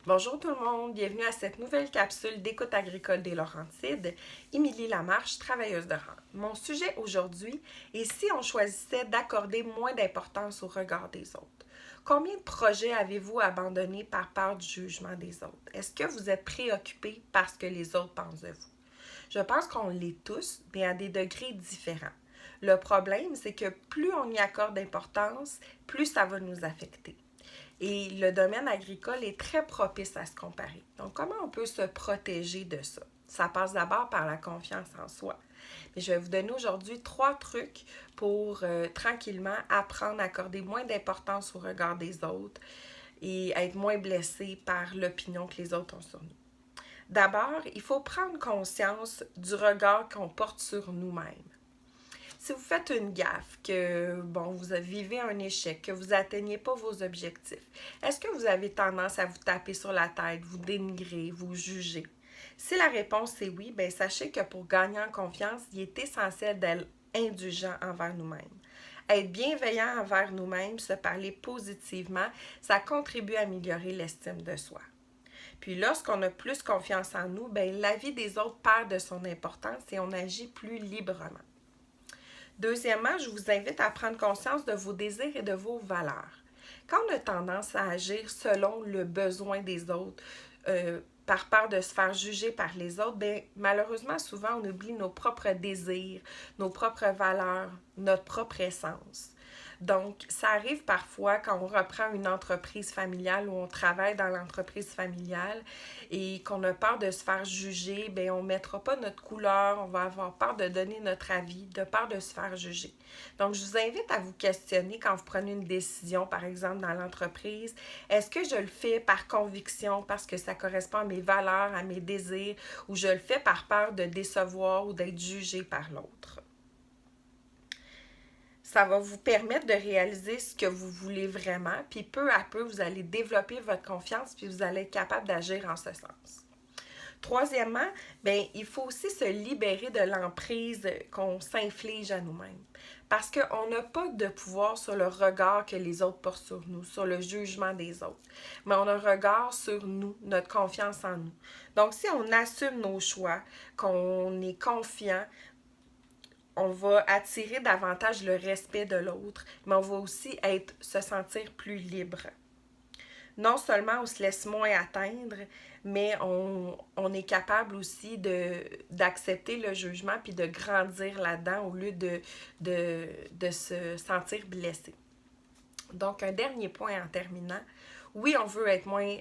Bonjour tout le monde, bienvenue à cette nouvelle capsule d'écoute agricole des Laurentides. Émilie Lamarche, travailleuse de rang. Mon sujet aujourd'hui est si on choisissait d'accorder moins d'importance au regard des autres. Combien de projets avez-vous abandonnés par peur du jugement des autres? Est-ce que vous êtes préoccupé par ce que les autres pensent de vous? Je pense qu'on l'est tous, mais à des degrés différents. Le problème, c'est que plus on y accorde d'importance, plus ça va nous affecter. Et le domaine agricole est très propice à se comparer. Donc, comment on peut se protéger de ça? Ça passe d'abord par la confiance en soi. Mais je vais vous donner aujourd'hui 3 trucs pour tranquillement apprendre à accorder moins d'importance au regard des autres et être moins blessé par l'opinion que les autres ont sur nous. D'abord, il faut prendre conscience du regard qu'on porte sur nous-mêmes. Si vous faites une gaffe, que vous vivez un échec, que vous n'atteignez pas vos objectifs, est-ce que vous avez tendance à vous taper sur la tête, vous dénigrer, vous juger? Si la réponse est oui, bien sachez que pour gagner en confiance, il est essentiel d'être indulgent envers nous-mêmes. Être bienveillant envers nous-mêmes, se parler positivement, ça contribue à améliorer l'estime de soi. Puis lorsqu'on a plus confiance en nous, bien, la vie des autres perd de son importance et on agit plus librement. Deuxièmement, je vous invite à prendre conscience de vos désirs et de vos valeurs. Quand on a tendance à agir selon le besoin des autres, par peur de se faire juger par les autres, bien, malheureusement, souvent, on oublie nos propres désirs, nos propres valeurs, notre propre essence. Donc, ça arrive parfois quand on reprend une entreprise familiale ou on travaille dans l'entreprise familiale et qu'on a peur de se faire juger, bien, on ne mettra pas notre couleur, on va avoir peur de donner notre avis, de peur de se faire juger. Donc, je vous invite à vous questionner quand vous prenez une décision, par exemple, dans l'entreprise. Est-ce que je le fais par conviction parce que ça correspond à mes valeurs, à mes désirs, ou je le fais par peur de décevoir ou d'être jugé par l'autre? Ça va vous permettre de réaliser ce que vous voulez vraiment, puis peu à peu, vous allez développer votre confiance, puis vous allez être capable d'agir en ce sens. Troisièmement, bien, il faut aussi se libérer de l'emprise qu'on s'inflige à nous-mêmes. Parce qu'on n'a pas de pouvoir sur le regard que les autres portent sur nous, sur le jugement des autres. Mais on a un regard sur nous, notre confiance en nous. Donc, si on assume nos choix, qu'on est confiant, on va attirer davantage le respect de l'autre, mais on va aussi se sentir plus libre. Non seulement on se laisse moins atteindre, mais on est capable aussi d'accepter le jugement puis de grandir là-dedans au lieu de se sentir blessé. Donc, un dernier point en terminant. Oui, on veut être moins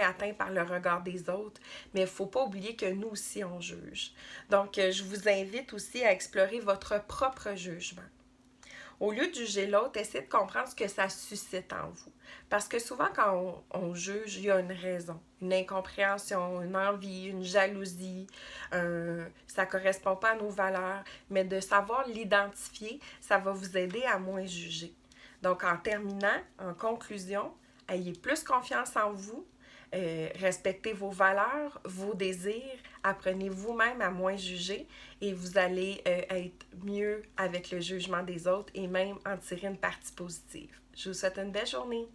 atteint par le regard des autres, mais il ne faut pas oublier que nous aussi, on juge. Donc, je vous invite aussi à explorer votre propre jugement. Au lieu de juger l'autre, essayez de comprendre ce que ça suscite en vous. Parce que souvent, quand on juge, il y a une raison, une incompréhension, une envie, une jalousie, ça ne correspond pas à nos valeurs. Mais de savoir l'identifier, ça va vous aider à moins juger. Donc, en terminant, en conclusion, ayez plus confiance en vous, respectez vos valeurs, vos désirs, apprenez vous-même à moins juger et vous allez être mieux avec le jugement des autres et même en tirer une partie positive. Je vous souhaite une belle journée.